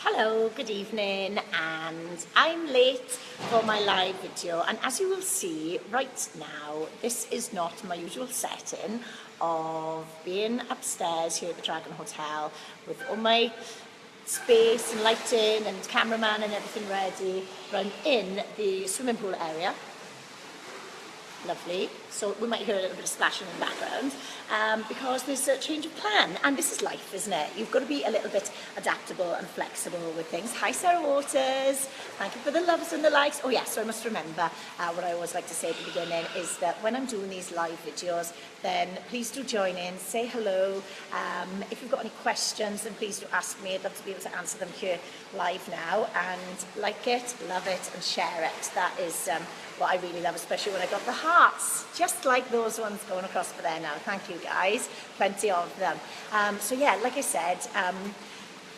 Hello, good evening, and I'm late for my live video, and as you will see right now, this is not my usual setting of being upstairs here at the Dragon Hotel with all my space and lighting and cameraman and everything ready. But I'm in the swimming pool area. Lovely. So we might hear a little bit of splashing in the background because there's a change of plan, and this is life, isn't it? You've got to be a little bit adaptable and flexible with things. Hi Sarah Waters, thank you for the loves and the likes. Oh yes, so I must remember what I always like to say at the beginning is that when I'm doing these live videos, then please do join in, say hello. If you've got any questions, then please do ask me. I'd love to be able to answer them here live now, and like it, love it and share it. That is what I really love, especially when I got the hearts, just like those ones going across for there now. Thank you guys, plenty of them. So yeah, like I said,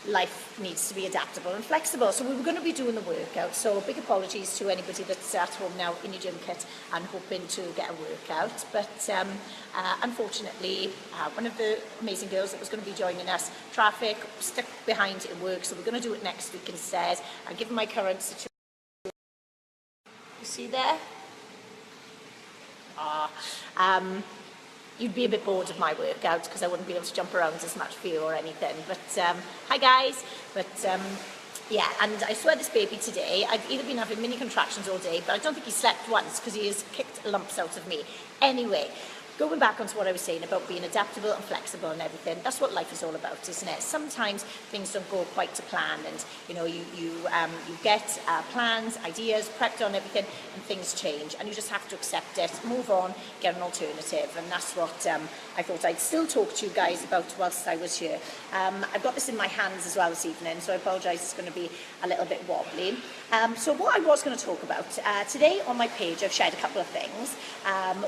life needs to be adaptable and flexible. So we were going to be doing the workout, so big apologies to anybody that's at home now in your gym kit and hoping to get a workout, but unfortunately one of the amazing girls that was going to be joining us, traffic, stuck behind in work, so we're going to do it next week instead. And given my current situation, you see there? You'd be a bit bored of my workout because I wouldn't be able to jump around as much for you or anything. But hi guys. But yeah, and I swear this baby today, I've either been having mini contractions all day, but I don't think he slept once because he has kicked lumps out of me. Anyway, going back onto what I was saying about being adaptable and flexible and everything, that's what life is all about, isn't it? Sometimes things don't go quite to plan, and you know, you get plans, ideas, prepped on everything, and things change, and you just have to accept it, move on, get an alternative, and that's what I thought I'd still talk to you guys about whilst I was here. I've got this in my hands as well this evening, so I apologise, it's going to be a little bit wobbly. So what I was going to talk about today on my page, I've shared a couple of things,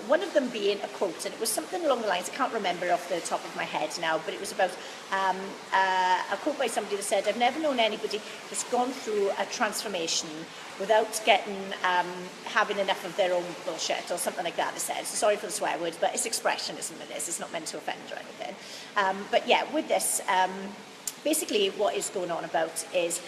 one of them being a quote, and it was something along the lines, I can't remember off the top of my head now, but it was about a quote by somebody that said, I've never known anybody that's gone through a transformation without getting having enough of their own bullshit, or something like that, it said. So sorry for the swear word, but it's expressionism in this, it's not meant to offend or anything. But yeah, with this, basically what is going on about is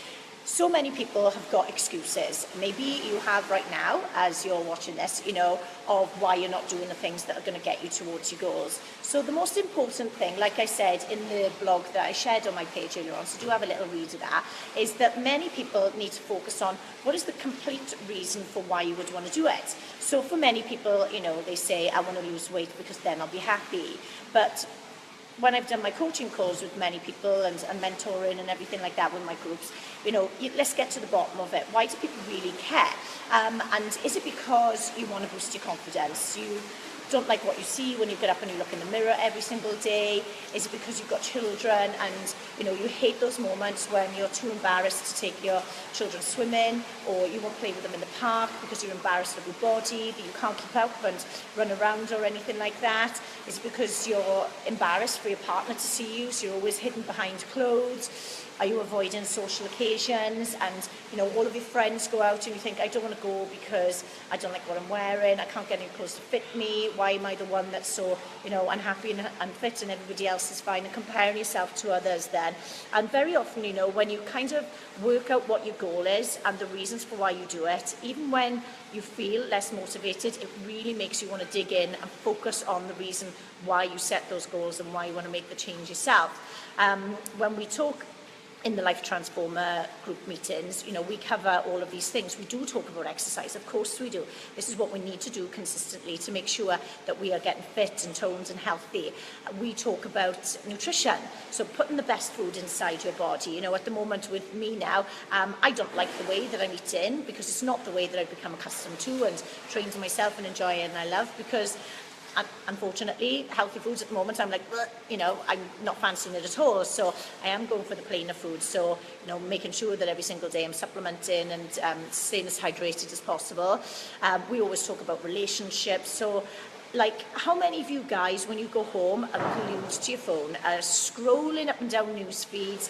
so many people have got excuses. Maybe you have right now, as you're watching this, you know, of why you're not doing the things that are going to get you towards your goals. So the most important thing, like I said in the blog that I shared on my page earlier on, so do have a little read of that, is that many people need to focus on what is the complete reason for why you would want to do it. So for many people, you know, they say, I want to lose weight because then I'll be happy. But when I've done my coaching calls with many people and mentoring and everything like that with my groups, you know, let's get to the bottom of it. Why do people really care? And is it because you want to boost your confidence? You don't like what you see when you get up and you look in the mirror every single day? Is it because you've got children and, you know, you hate those moments when you're too embarrassed to take your children swimming, or you won't play with them in the park because you're embarrassed of your body, but you can't keep up and run around or anything like that? Is it because you're embarrassed for your partner to see you, so you're always hidden behind clothes? Are you avoiding social occasions, and you know, all of your friends go out and you think, I don't want to go because I don't like what I'm wearing, I can't get any clothes to fit me, why am I the one that's so, you know, unhappy and unfit and everybody else is fine, and comparing yourself to others then. And very often, you know, when you kind of work out what your goal is and the reasons for why you do it, even when you feel less motivated, it really makes you want to dig in and focus on the reason why you set those goals and why you want to make the change yourself. When we talk in the Life Transformer group meetings, you know, we cover all of these things. We do talk about exercise, of course we do. This is what we need to do consistently to make sure that we are getting fit and toned and healthy. We talk about nutrition, so putting the best food inside your body. You know, at the moment with me now, I don't like the way that I'm eating because it's not the way that I've become accustomed to and trained myself and enjoy and I love, because unfortunately, healthy foods at the moment, I'm like, you know, I'm not fancying it at all. So I am going for the plainer foods. So, you know, making sure that every single day I'm supplementing and staying as hydrated as possible. We always talk about relationships. So, like, how many of you guys, when you go home, are glued to your phone, scrolling up and down news feeds,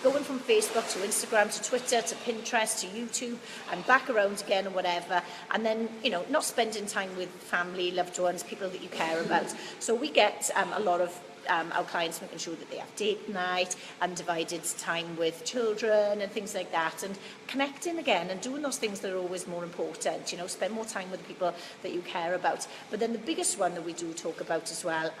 going from Facebook to Instagram to Twitter to Pinterest to YouTube and back around again or whatever, and then, you know, not spending time with family, loved ones, people that you care about. So we get a lot of our clients making sure that they have date night, undivided time with children and things like that, and connecting again and doing those things that are always more important, you know, spend more time with the people that you care about. But then the biggest one that we do talk about as well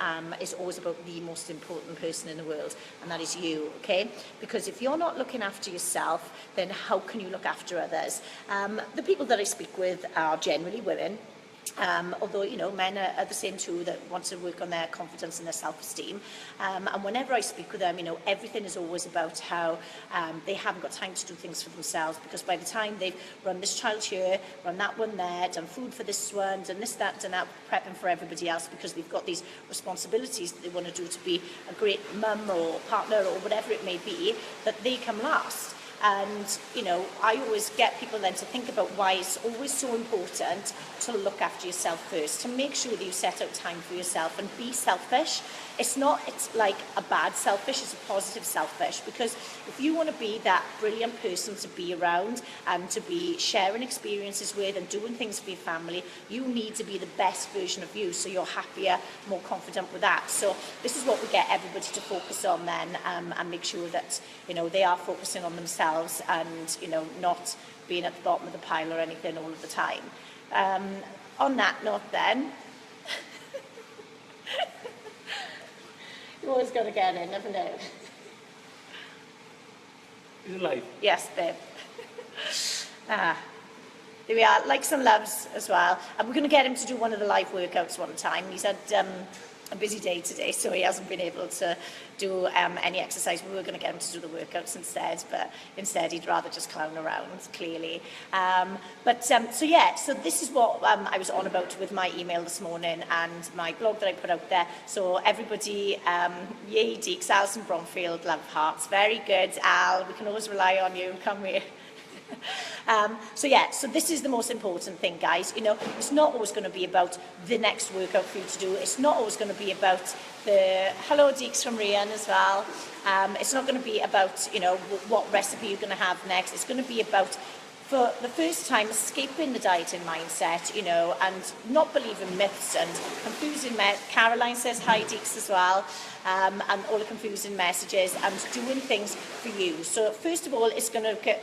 is always about the most important person in the world, and that is you, okay? Because if you're not looking after yourself, then how can you look after others? The people that I speak with are generally women. Although, you know, men are the same too, that want to work on their confidence and their self-esteem. And whenever I speak with them, you know, everything is always about how they haven't got time to do things for themselves, because by the time they've run this child here, run that one there, done food for this one, done this, that, done that, prepping for everybody else, because they've got these responsibilities that they want to do to be a great mum or partner or whatever it may be, that they come last. And, you know, I always get people then to think about why it's always so important to look after yourself first, to make sure that you set out time for yourself and be selfish. It's like a bad selfish, it's a positive selfish, because if you want to be that brilliant person to be around and to be sharing experiences with and doing things for your family, you need to be the best version of you, so you're happier, more confident with that. So this is what we get everybody to focus on then, and make sure that, you know, they are focusing on themselves and, you know, not being at the bottom of the pile or anything all of the time. On that note then, you always got to get in, never know. Is it live? Yes, babe. There we are, likes and loves as well. And we're going to get him to do one of the live workouts one time. He's had a busy day today, so he hasn't been able to do any exercise. We were going to get him to do the workouts instead, but instead he'd rather just clown around, clearly. So yeah, so this is what I was on about with my email this morning and my blog that I put out there. So everybody, yay Deeks, Alison Bromfield, love hearts. Very good, Al. We can always rely on you, can't we? So this is the most important thing, guys. You know, it's not always going to be about the next workout for you to do. It's not always going to be about the hello Deeks from Rian as well. It's not going to be about, you know, what recipe you're going to have next. It's going to be about, for the first time, escaping the dieting mindset, you know, and not believing myths and confusing Caroline says hi, Deeks, as well, and all the confusing messages, and doing things for you. So first of all, it's going to get...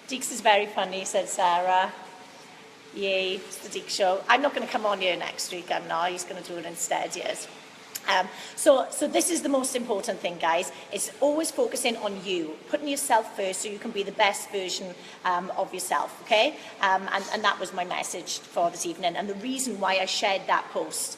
Deeks is very funny, said Sarah. Yay, it's the Deeks show. I'm not going to come on here next week, I'm not. He's going to do it instead, yes. So this is the most important thing, guys. It's always focusing on you, putting yourself first so you can be the best version of yourself, okay? And that was my message for this evening. And the reason why I shared that post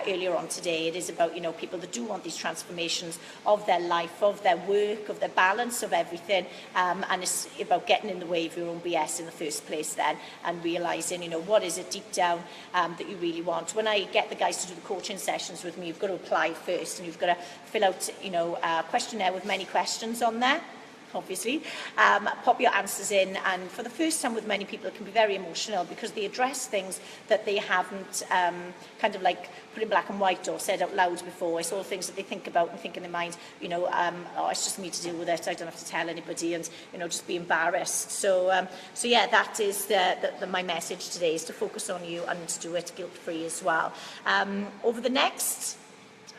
earlier on today, it is about, you know, people that do want these transformations of their life, of their work, of their balance, of everything. And it's about getting in the way of your own BS in the first place then, and realising, you know, what is it deep down that you really want. When I get the guys to do the coaching sessions with me, you've got to apply first, and you've got to fill out, you know, a questionnaire with many questions on there. Obviously, pop your answers in, and for the first time with many people it can be very emotional because they address things that they haven't kind of like put in black and white or said out loud before. It's all things that they think about and think in their mind, you know, oh, it's just me to deal with it, I don't have to tell anybody, and, you know, just be embarrassed. So yeah, that is my message today, is to focus on you and to do it guilt-free as well. Over the next...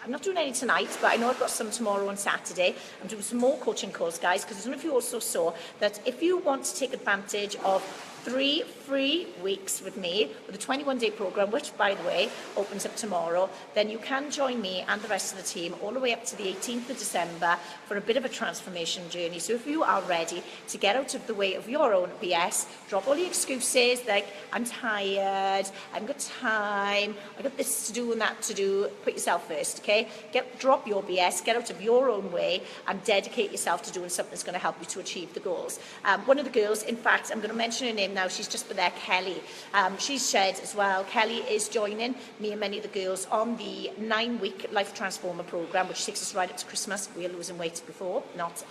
I'm not doing any tonight, but I know I've got some tomorrow and Saturday. I'm doing some more coaching calls, guys, because I don't know if you also saw that if you want to take advantage of 3 free weeks with me, with a 21-day program, which, by the way, opens up tomorrow, then you can join me and the rest of the team all the way up to the 18th of December for a bit of a transformation journey. So if you are ready to get out of the way of your own BS, drop all the excuses like, I'm tired, I haven't got time, I've got this to do and that to do, put yourself first, okay? Drop your BS, get out of your own way, and dedicate yourself to doing something that's going to help you to achieve the goals. One of the girls, in fact, I'm going to mention her name now, she's just been there, Kelly. She's shared as well. Kelly is joining me and many of the girls on the 9-week Life Transformer program, which takes us right up to Christmas. We're losing weight before, not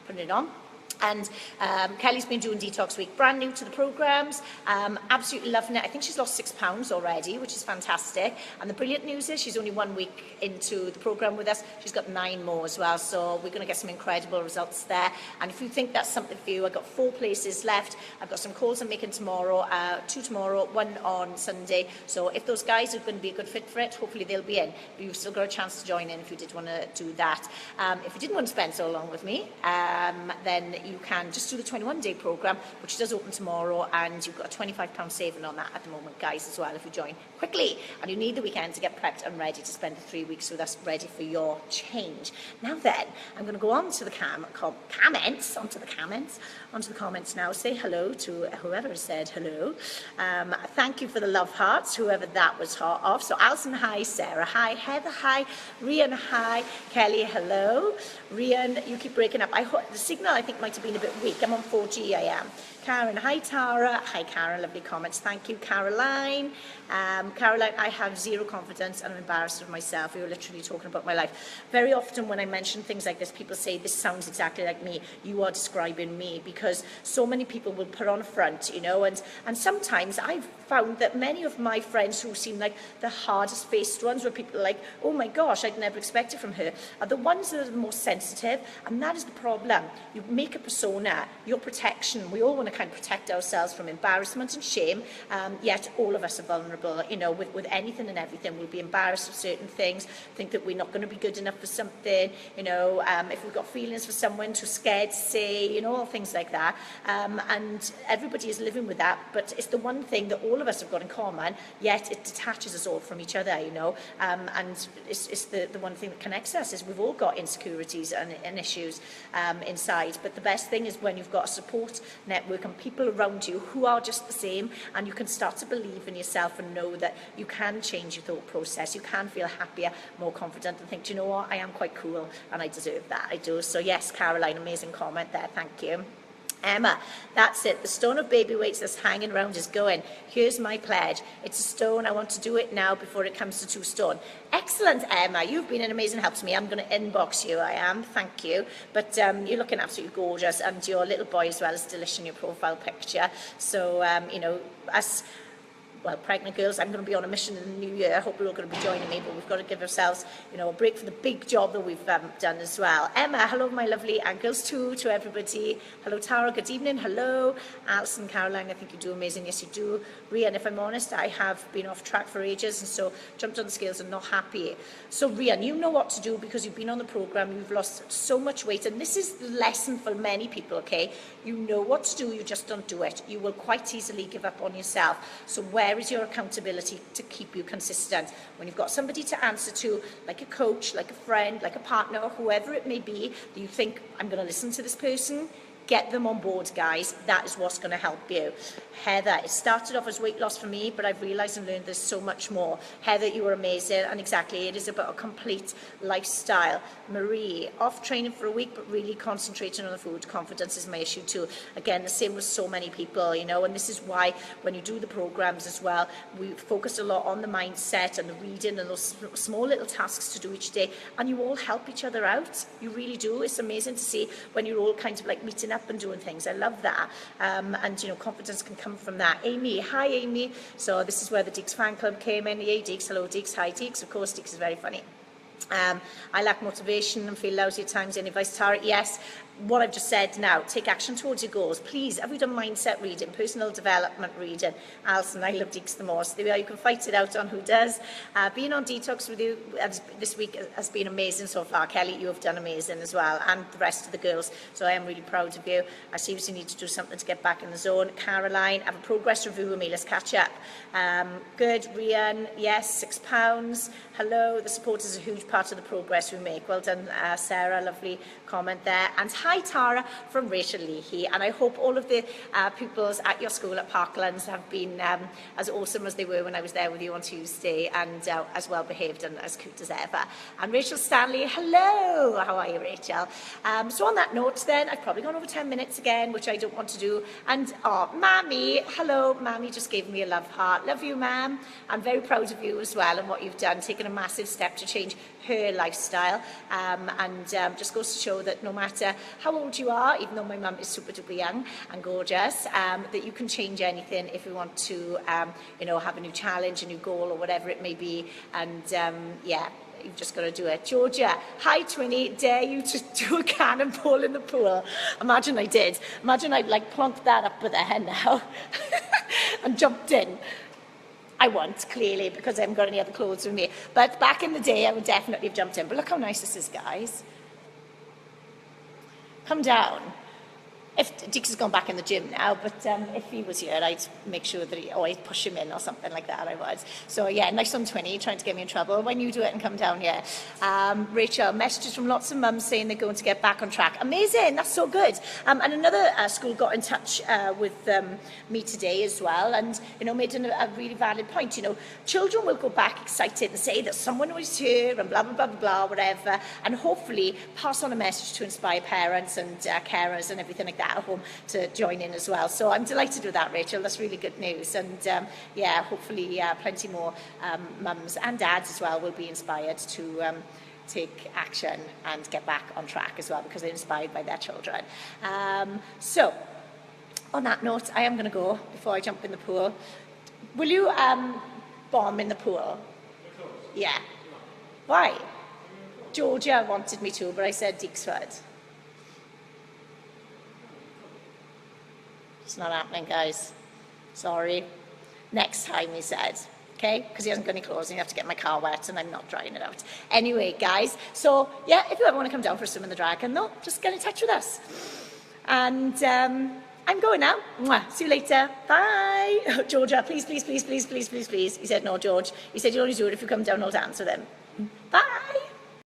putting it on. And Kelly's been doing Detox Week, brand new to the programmes, absolutely loving it. I think she's lost £6 already, which is fantastic. And the brilliant news is she's only 1 week into the programme with us. She's got 9 more as well, so we're going to get some incredible results there. And if you think that's something for you, I've got 4 places left. I've got some calls I'm making tomorrow, 2 tomorrow, 1 on Sunday. So if those guys are going to be a good fit for it, hopefully they'll be in. But you've still got a chance to join in if you did want to do that. If you didn't want to spend so long with me, then you can just do the 21-day programme, which does open tomorrow, and you've got a £25 saving on that at the moment, guys, as well, if you join quickly. And you need the weekend to get prepped and ready to spend the 3 weeks with us, ready for your change. Now then, I'm going to go on to the comments now. Say hello to whoever said hello. Thank you for the love hearts, whoever that was of. So Alison, hi. Sarah, hi. Heather, hi. Rian, hi. Kelly, hello. Rian, you keep breaking up. The signal, I think, might have been a bit weak. I'm on 4G, I am. Karen, hi Tara. Hi Karen, lovely comments. Thank you, Caroline. Caroline, I have zero confidence and I'm embarrassed of myself. We were literally talking about my life. Very often when I mention things like this, people say, this sounds exactly like me. You are describing me, because so many people will put on a front, you know, and sometimes I've found that many of my friends who seem like the hardest faced ones, where people are like, oh my gosh, I'd never expect it from her, are the ones that are the most sensitive. And that is the problem. You make a persona, your protection. We all want to kind of protect ourselves from embarrassment and shame, yet all of us are vulnerable, you know, with anything and everything. We'll be embarrassed of certain things, think that we're not going to be good enough for something, you know, if we've got feelings for someone, too scared to say, you know, all things like that. And everybody is living with that, but it's the one thing that all of us have got in common, yet it detaches us all from each other, you know, and it's the one thing that connects us is we've all got insecurities and issues inside. But the best thing is when you've got a support network and people around you who are just the same, and you can start to believe in yourself and know that you can change your thought process, you can feel happier, more confident, and think, do you know what, I am quite cool and I deserve that. I do. So yes, Caroline, amazing comment there, thank you. Emma, that's it. The stone of baby weights that's hanging around is going. Here's my pledge. It's a stone. I want to do it now before it comes to 2 stone. Excellent, Emma. You've been an amazing help to me. I'm going to inbox you. I am. Thank you. But you're looking absolutely gorgeous, and your little boy as well is delish in your profile picture. So, you know, well, pregnant girls, I'm going to be on a mission in the new year. I hope you're all going to be joining me, but we've got to give ourselves, you know, a break for the big job that we've done as well. Emma, hello, my lovely, and girls too, to everybody. Hello, Tara, good evening. Hello. Alison, Caroline, I think you do amazing. Yes, you do. Rian, if I'm honest, I have been off track for ages, and so jumped on the scales and not happy. So, Rian, you know what to do because you've been on the programme, you've lost so much weight, and this is the lesson for many people, okay? You know what to do, you just don't do it. You will quite easily give up on yourself. So where is your accountability to keep you consistent? When you've got somebody to answer to, like a coach, like a friend, like a partner, or whoever it may be, that you think, I'm going to listen to this person, get them on board, guys. That is what's going to help you. Heather, it started off as weight loss for me, but I've realised and learned there's so much more. Heather, you were amazing, and exactly, it is about a complete lifestyle. Marie, off training for a week, but really concentrating on the food. Confidence is my issue too. Again, the same with so many people, you know, and this is why when you do the programmes as well, we focus a lot on the mindset and the reading and those small little tasks to do each day, and you all help each other out. You really do. It's amazing to see when you're all kind of like meeting up and doing things. I love that. And, you know, confidence can come from that. Amy, hi Amy. So this is where the Deeks fan club came in. Yay, Deeks. Hello, Deeks. Hi, Deeks. Of course, Deeks is very funny. I lack motivation and feel lousy at times. Any advice, Tara? Yes. What I've just said now, take action towards your goals. Please, have we done mindset reading, personal development reading? Alison, I love Deeks the most. There we are, you can fight it out on who does. Being on detox with you this week has been amazing so far. Kelly, you have done amazing as well, and the rest of the girls. So I am really proud of you. I seriously need to do something to get back in the zone. Caroline, have a progress review with me. Let's catch up. Good. Rian, yes, £6. Hello. The support is a huge part of the progress we make. Well done, Sarah. Lovely comment there. And hi Tara from Rachel Leahy, and I hope all of the pupils at your school at Parklands have been as awesome as they were when I was there with you on Tuesday, and as well behaved and as cute as ever. And Rachel Stanley, hello, how are you, Rachel? So on that note then, I've probably gone over 10 minutes again, which I don't want to do. And Mammy, hello, Mammy just gave me a love heart. Love you, Mam. I'm very proud of you as well and what you've done, taken a massive step to change her lifestyle, and just goes to show that no matter how old you are, even though my mum is super duper young and gorgeous, that you can change anything if you want to, you know, have a new challenge, a new goal, or whatever it may be. And yeah, you've just got to do it. Georgia, hi Twinny, dare you to do a cannonball in the pool? Imagine I did. Imagine I'd like plonked that up with her now and jumped in. I won't, clearly, because I haven't got any other clothes with me. But back in the day, I would definitely have jumped in. But look how nice this is, guys. Come down. If Dix has gone back in the gym now, but if he was here, I'd make sure that I'd push him in or something like that, I would. So yeah, nice on Twinny, trying to get me in trouble. When you do it and come down here. Rachel, messages from lots of mums saying they're going to get back on track. Amazing, that's so good. And another school got in touch with me today as well, and you know, made a really valid point. You know, children will go back excited and say that someone was here and blah, blah, blah, blah, blah, whatever, and hopefully pass on a message to inspire parents and carers and everything like that at home to join in as well. So I'm delighted with that, Rachel. That's really good news. And yeah, hopefully plenty more mums and dads as well will be inspired to take action and get back on track as well, because they're inspired by their children. So on that note, I am going to go before I jump in the pool. Will you bomb in the pool? Yeah. Why? Georgia wanted me to, but I said Dixford. It's not happening, guys. Sorry. Next time, he said. Okay? Because he hasn't got any clothes and you have to get my car wet and I'm not drying it out. Anyway, guys. So, yeah, if you ever want to come down for a swim in the Dragon, though, just get in touch with us. And I'm going now. Mwah. See you later. Bye. Georgia, please, please, please, please, please, please, please. He said, no, George. He said, you'll only do it if you come down all to answer them. Bye.